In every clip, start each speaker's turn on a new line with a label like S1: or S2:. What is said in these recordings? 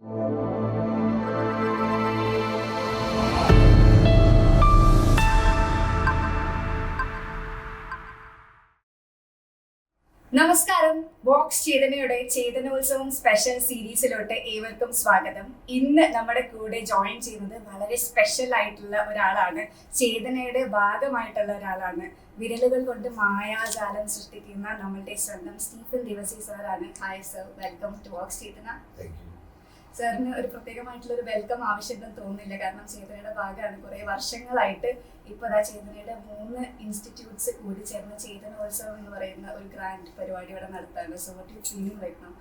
S1: നമസ്കാരം. Box ചേതനയുടെ ചേതനോത്സവം special സീരീസിലോട്ട് ഏവർക്കും സ്വാഗതം. ഇന്ന് നമ്മുടെ കൂടെ ജോയിൻ ചെയ്യുന്നത് വളരെ സ്പെഷ്യൽ ആയിട്ടുള്ള ഒരാളാണ്, ചേതനയുടെ ഭാഗമായിട്ടുള്ള ഒരാളാണ്. വിരലുകൾ കൊണ്ട് മായാജാലം സൃഷ്ടിക്കുന്ന നമ്മളുടെ സ്വന്തം സ്റ്റീഫൻ ദേവസി സാറാണ്. Hi sir, welcome to box Chethana. സാറിന് ഒരു പ്രത്യേകമായിട്ടുള്ള ഒരു വെൽക്കം ആവശ്യമെന്ന് തോന്നുന്നില്ല, കാരണം ചേതനയുടെ ഭാഗമാണ്. കുറെ വർഷങ്ങളായിട്ട് ഇപ്പോൾ ചേതനയുടെ 3 ഇൻസ്റ്റിറ്റ്യൂട്ട്സ് കൂടി ചേർന്ന് ചേതനോത്സവം എന്ന് പറയുന്ന ഒരു ഗ്രാൻഡ് പരിപാടി ഇവിടെ നടത്താണ്. So what you feeling right now?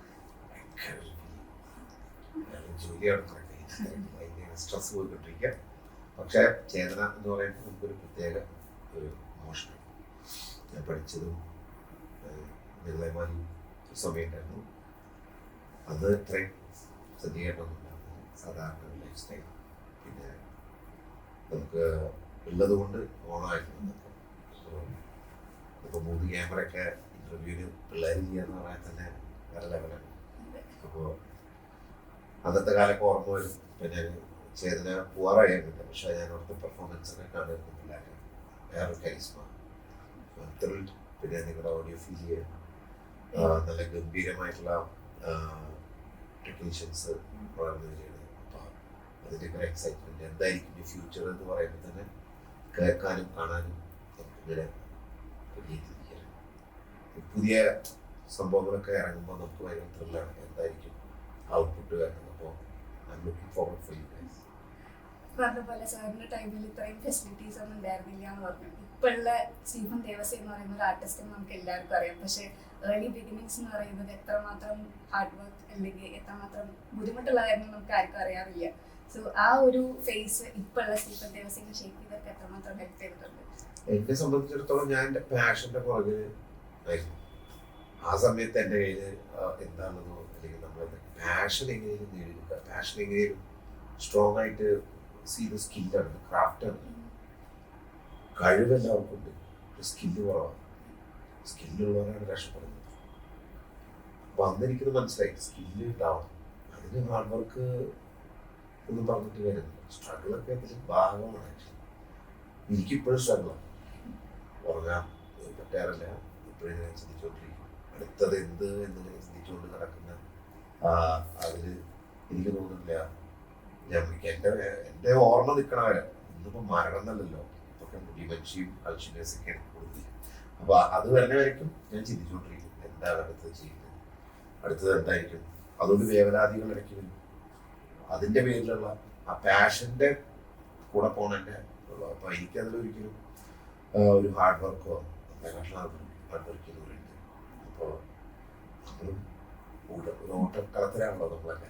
S2: Stress പോയിക്കൊണ്ടിരിക്കുക. പക്ഷേ ചേതന എന്ന് പറയുമ്പോൾ നമുക്കൊരു പ്രത്യേക ഒരു മോഷണം. ഞാൻ പഠിച്ചതും നിർദ്ദയമായി സമയമുണ്ടായിരുന്നു. അത് ഇത്രയും സജ്ജീകരണമൊന്നുണ്ടാകുന്നത് സാധാരണ ലൈഫ് സ്റ്റൈൽ. പിന്നെ നമുക്ക് ഉള്ളത് കൊണ്ട് ഓണമായിരുന്നു. ഇപ്പോൾ 3 ക്യാമറയൊക്കെ ഇൻ്റർവ്യൂവിന് പിള്ളേർ ചെയ്യാന്ന് പറയാൻ തന്നെ വേറെ ലെവലാണ്. അപ്പോൾ അന്നത്തെ കാലമൊക്കെ ഓർമ്മ വരും. ഇപ്പം ഞാൻ ചേതന പോവാറായിരുന്നില്ല, പക്ഷേ ഞാൻ അവിടുത്തെ പെർഫോമൻസൊക്കെ കാണുന്ന പിള്ളേർ വേറൊരു കരിസ്മ ത്രിൽഡ്. പിന്നെ നിങ്ങളുടെ ഓഡിയോ ഫീൽ ചെയ്യാൻ നല്ല ഗംഭീരമായിട്ടുള്ള ടെക്നീഷ്യൻസ് വളർന്നു വരികയാണ്. അപ്പോൾ അതിൻ്റെയൊക്കെ ഒരു എക്സൈറ്റ്മെൻറ്റ് എന്തായിരിക്കും ഫ്യൂച്ചർ എന്ന് പറയുമ്പോൾ തന്നെ കേൾക്കാനും കാണാനും നമുക്കിങ്ങനെ പുതിയ സംഭവങ്ങളൊക്കെ ഇറങ്ങുമ്പോൾ നമുക്ക് ഭയങ്കര ത്രില്ലാണ്. എന്തായിരിക്കും ഔട്ട്പുട്ട് വരുന്നത്. അപ്പോൾ I am looking forward for you guys.
S1: പറഞ്ഞ പോലെ സാറിന്റെ ടൈമിൽ ഇത്രയും ഫെസിലിറ്റീസ് ഒന്നും ഉണ്ടായിരുന്നില്ല എന്ന് പറഞ്ഞു. ഇപ്പോഴുള്ള സ്റ്റീഫൻ ദേവസി എന്ന് പറയുന്ന ഒരു ആർട്ടിസ്റ്റിനെ നമുക്ക് എല്ലാവർക്കും അറിയാം. പക്ഷേ ഏർലി ബിഗിനിങ്സ് എന്ന് പറയുന്നത് എത്രമാത്രം ഹാർഡ് വർക്ക് അല്ലെങ്കിൽ എത്രമാത്രം ബുദ്ധിമുട്ടുള്ളതായിരുന്നു നമുക്ക് ആർക്കും അറിയാറില്ല. സോ ആ ഒരു ഫേസ് ഇപ്പോഴുള്ള സ്റ്റീഫൻ ദേവസിനെ ഷേപ്പ് ചെയ്തൊക്കെ എത്രമാത്രം ഹെൽപ്പ് ചെയ്തിട്ടുണ്ട്?
S2: എന്നെ സംബന്ധിച്ചിടത്തോളം ഞാൻ എൻ്റെ പാഷൻ്റെ പുറകിൽ ആയിരുന്നു. ആ സമയത്ത് എൻ്റെ കയ്യിൽ എന്താണെന്നോ അല്ലെങ്കിൽ നമ്മൾ പാഷൻ എങ്ങനെയും നേടിയെടുക്കുക, പാഷൻ എങ്ങനെയും സ്ട്രോങ് ആയിട്ട് ചെയ്ത സ്കില്ലാണ്, ക്രാഫ്റ്റാണ്. കഴിവെല്ലാവർക്കും ഉണ്ട്, സ്കില്ല് കുറവാണ്. സ്കില്ലുള്ളവരാണ് രക്ഷപ്പെടുന്നത്. അപ്പോൾ അന്ന് എനിക്കത് മനസ്സിലായി, സ്കില്ല് ഉണ്ടാവണം. അതിന് ഹാർഡ് വർക്ക് ഒന്നും പറഞ്ഞിട്ട് വരുന്നില്ല. സ്ട്രഗിളൊക്കെ അതിൽ ഭാഗമാണ്. എനിക്കിപ്പോഴും സ്ട്രഗിളാണ്. ഉറങ്ങാൻ പറ്റാറില്ല. ഇപ്പോഴും ഞാൻ ചിന്തിച്ചുകൊണ്ടിരിക്കും അടുത്തത് എന്ത് എന്ന് ചിന്തിച്ചുകൊണ്ട് നടക്കുന്ന അതിൽ എനിക്ക് തോന്നുന്നില്ല. എൻ്റെ ഓർമ്മ നിൽക്കണവരെ ഇന്നിപ്പോൾ മരണം എന്നല്ലല്ലോ, ഇതൊക്കെ ഡിമെൻഷ്യയും അൾഷിമേഴ്സൊക്കെയാണ് കൂടുതൽ. അപ്പോൾ അത് വരുന്ന വരയ്ക്കും ഞാൻ ചിന്തിച്ചുകൊണ്ടിരിക്കും എന്താണ് അടുത്തത് ചെയ്യുന്നത്, അടുത്തത് എന്തായിരിക്കും. അതുകൊണ്ട് വേവലാതികൾ ഇടയ്ക്ക് വരും. അതിൻ്റെ പേരിലുള്ള ആ പാഷൻ്റെ കൂടെ പോകണതിൻ്റെ ഉള്ളു. അപ്പോൾ എനിക്കതിലൊരിക്കലും ഒരു ഹാർഡ് വർക്കോ ഹാർഡ് വർക്ക് ചെയ്തവരുണ്ട്. അപ്പോൾ നമ്മളും ഒരു ഓട്ടക്കളത്തിലാണല്ലോ നമ്മളൊക്കെ.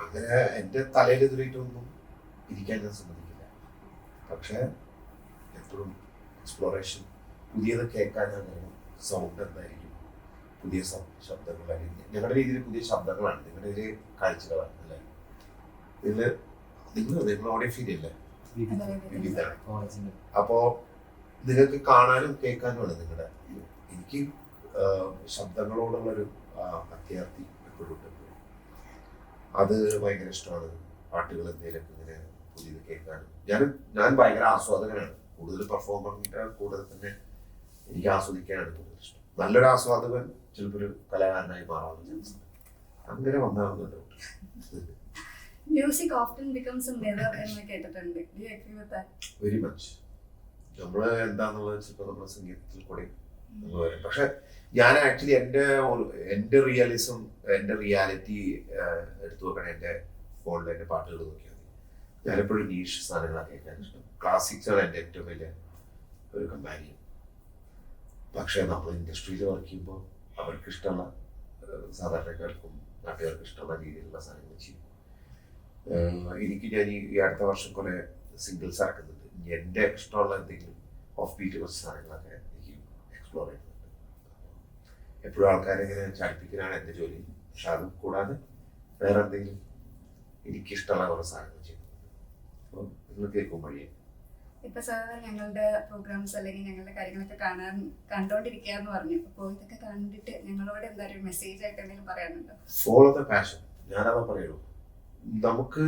S2: അങ്ങനെ എൻ്റെ തലയിൽ എതിരായിട്ടൊന്നും ഇരിക്കാൻ ഞാൻ സമ്മതിക്കില്ല. പക്ഷേ എപ്പോഴും എക്സ്പ്ലോറേഷൻ, പുതിയത് കേൾക്കാൻ ഞാൻ കഴിയും. സൗണ്ട് എന്തായിരിക്കും, പുതിയ ശബ്ദങ്ങളായിരിക്കും. ഞങ്ങളുടെ രീതിയിൽ പുതിയ ശബ്ദങ്ങളാണ്, നിങ്ങളുടെ ഇതിൽ കാഴ്ചകളാണ് അല്ലേ. നിങ്ങൾ ഓഡിയോ ഫീൽ അല്ലേ വിവിധാണ്. അപ്പോൾ നിങ്ങൾക്ക് കാണാനും കേൾക്കാനുമാണ് നിങ്ങളുടെ. എനിക്ക് ശബ്ദങ്ങളോടുള്ളൊരു അത്യാർത്തി എപ്പോഴും ഉണ്ട്. അത് ഭയങ്കര ഇഷ്ടമാണ്. പാട്ടുകൾ എന്തെങ്കിലുമൊക്കെ ഇങ്ങനെ പുതിയത് കേൾക്കാനും. ഞാൻ ഭയങ്കര ആസ്വാദകനാണ്. കൂടുതൽ പെർഫോമറിൻ്റെ കൂടുതൽ തന്നെ എനിക്ക് ആസ്വദിക്കാനാണ് കൂടുതൽ ഇഷ്ടം. നല്ലൊരു ആസ്വാദകൻ ചിലപ്പോൾ ഒരു കലാകാരനായി മാറാവുന്ന ചാൻസ് ഉണ്ട്. അങ്ങനെ വന്നാവുന്നുണ്ട്.
S1: Music often becomes a mirror എന്ന് കേട്ടിട്ടുണ്ട്. Do you agree with that?
S2: Very much. നമ്മൾ എന്താണെന്നുള്ളത് ചിലപ്പോൾ നമ്മുടെ സംഗീതത്തിൽ കൂടെ വരും. പക്ഷെ ഞാൻ ആക്ച്വലി എൻ്റെ റിയലിസം, എൻ്റെ റിയാലിറ്റി എടുത്തു നോക്കണം. എൻ്റെ ഫോണിൽ എൻ്റെ പാട്ടുകൾ നോക്കിയാൽ മതി. ഞാനെപ്പോഴും നീഷ് സാധനങ്ങളാണ് കേൾക്കാൻ ഇഷ്ടം. ക്ലാസിക്സാണ് എൻ്റെ ഏറ്റവും വലിയ ഒരു കമ്പാരിയൻ. പക്ഷേ നമ്മൾ ഇൻഡസ്ട്രിയിൽ വർക്ക് ചെയ്യുമ്പോൾ അവർക്ക് ഇഷ്ടമുള്ള സാധാരണക്കാർക്കും നാട്ടുകാർക്ക് ഇഷ്ടമുള്ള രീതിയിലുള്ള സാധനങ്ങൾ ചെയ്യും. ഞാൻ ഈ അടുത്ത വർഷം കുറേ സിംഗിൾസ് ഇറക്കുന്നുണ്ട്. എൻ്റെ ഇഷ്ടമുള്ള എന്തെങ്കിലും ഓഫ് ബീറ്റ് കുറച്ച് സാധനങ്ങളൊക്കെ എനിക്ക് എക്സ്പ്ലോർ ചെയ്യുന്നുണ്ട്. എപ്പോഴും ആൾക്കാരെ ഇങ്ങനെ ചാടിപ്പിക്കാനാണ് എൻ്റെ ജോലി. പക്ഷെ അത് കൂടാതെ വേറെ എന്തെങ്കിലും എനിക്കിഷ്ടമുള്ള കുറേ സാധനങ്ങൾ ചെയ്യുന്നുണ്ട്. അപ്പോൾ നിങ്ങൾ കേൾക്കും വഴിയെ
S1: ഇപ്പൊ സാർ ഞങ്ങളുടെ പ്രോഗ്രാംസ് അല്ലെങ്കിൽ ഞങ്ങളുടെ കാര്യങ്ങളൊക്കെ കണ്ടോണ്ടിരിക്കാന്ന് പറഞ്ഞു. അപ്പോൾ ഇതൊക്കെ കണ്ടിട്ട് ഞങ്ങളോട് എന്തായാലും മെസ്സേജ് ആയിട്ട് എന്തെങ്കിലും പറയാനുണ്ടോ?
S2: Follow the passion. ഞാനതാ പറയുള്ളൂ. നമുക്ക്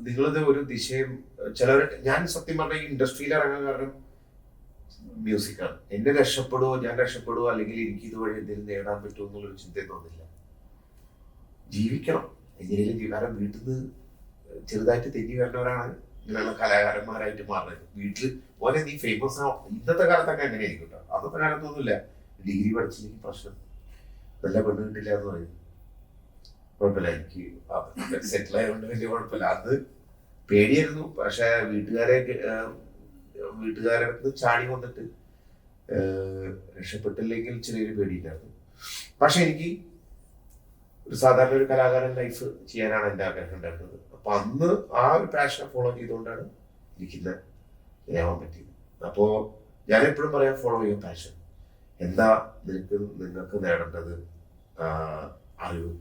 S2: നിങ്ങളത് ഒരു ദിശയും ചിലവർ, ഞാൻ സത്യം പറഞ്ഞ ഈ ഇൻഡസ്ട്രിയിൽ ഇറങ്ങാൻ കാരണം മ്യൂസിക്കാണ്. എന്നെ രക്ഷപ്പെടുവോ, ഞാൻ രക്ഷപ്പെടുവോ, അല്ലെങ്കിൽ എനിക്ക് ഇതുവഴി എന്തെങ്കിലും നേടാൻ പറ്റുമോ എന്നുള്ളൊരു ചിന്തയും തോന്നില്ല. ജീവിക്കണം എങ്ങനെയും കാരണം വീട്ടിൽ നിന്ന് ചെറുതായിട്ട് തെന്നി വരുന്നവരാണ് ഇങ്ങനെയുള്ള കലാകാരന്മാരായിട്ട് മാറുന്നത്. വീട്ടിൽ പോലെ നീ ഫേമസ് ആവും. ഇന്നത്തെ കാലത്തൊക്കെ അങ്ങനെ ആയിരിക്കും കേട്ടോ. അന്നത്തെ കാലത്തൊന്നുമില്ല. ഡിഗ്രി പഠിച്ചില്ലെങ്കിൽ പ്രശ്നം, നല്ല പെണ്ണ് കിട്ടില്ല എന്ന് പറയും. കുഴപ്പമില്ല, എനിക്ക് സെറ്റിൽ ആയതുകൊണ്ട് വലിയ കുഴപ്പമില്ല. അത് പേടിയായിരുന്നു. പക്ഷെ വീട്ടുകാരുടെ അടുത്ത് ചാടി വന്നിട്ട് രക്ഷപ്പെട്ടില്ലെങ്കിൽ ചെറിയൊരു പേടിയില്ലായിരുന്നു. പക്ഷെ എനിക്ക് ഒരു സാധാരണ ഒരു കലാകാരൻ ലൈഫ് ചെയ്യാനാണ് എൻ്റെ ആഗ്രഹം ഉണ്ടായിരുന്നത്. അപ്പൊ അന്ന് ആ ഒരു പാഷനെ ഫോളോ ചെയ്തുകൊണ്ടാണ് എനിക്കിന്ന് ഇതാവാൻ പറ്റിയത്. അപ്പോ ഞാൻ എപ്പോഴും പറയാം, ഫോളോ ചെയ്യാൻ പാഷൻ. എന്താ നിങ്ങൾക്ക് നേടേണ്ടത്? അറിവ്.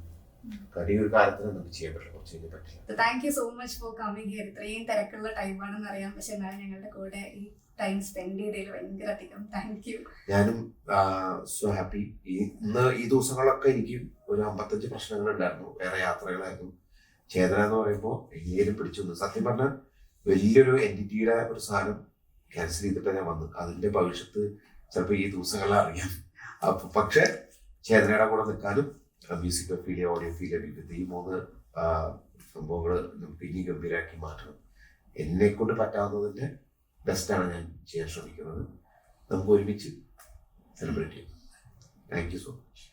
S2: കാരണം ഈ ഒരു കാലത്തിന് നമുക്ക് ചെയ്യാൻ പറ്റില്ല, കുറച്ച് കഴിഞ്ഞ് പറ്റില്ല.
S1: Thank you so much for coming here. ഇത്രയും തിരക്കുള്ള ടൈമാണെന്ന് അറിയാം, പക്ഷെ എന്നാലും ഞങ്ങളുടെ കൂടെ ഈ ടൈം സ്പെൻഡ് ചെയ്തതിൽ ഭയങ്കര അധികം താങ്ക് യു.
S2: ഞാനും സോ ഹാപ്പി. ഇന്ന് ഈ ദിവസങ്ങളൊക്കെ എനിക്ക് ഒരു 55 പ്രശ്നങ്ങൾ ഉണ്ടായിരുന്നു. വേറെ യാത്രകളായിരുന്നു. ചേതന എന്ന് പറയുമ്പോൾ എങ്ങനെയും പിടിച്ചു വന്നു. സത്യം പറഞ്ഞാൽ വലിയൊരു എൻറ്റിറ്റിയുടെ ഒരു സാധനം ക്യാൻസൽ ചെയ്തിട്ട് ഞാൻ വന്നു. അതിന്റെ ഭവിഷ്യത്ത് ചിലപ്പോൾ ഈ ദിവസങ്ങളിൽ അറിയാം. അപ്പൊ പക്ഷെ ചേതനയുടെ കൂടെ നിൽക്കാനും മ്യൂസിക് ഫീലിയ, ഓഡിയോ ഫീലിയ, ഈ 3 സംഭവങ്ങൾ നമുക്ക് ഇനി ഗംഭീരമാക്കി മാറ്റണം. എന്നെ കൊണ്ട് പറ്റാവുന്നതിന്റെ ബെസ്റ്റാണ് ഞാൻ ചെയ്യാൻ ശ്രമിക്കുന്നത്. നമുക്ക് ഒരുമിച്ച് സെലിബ്രേറ്റ് ചെയ്യാം. Thank you so much.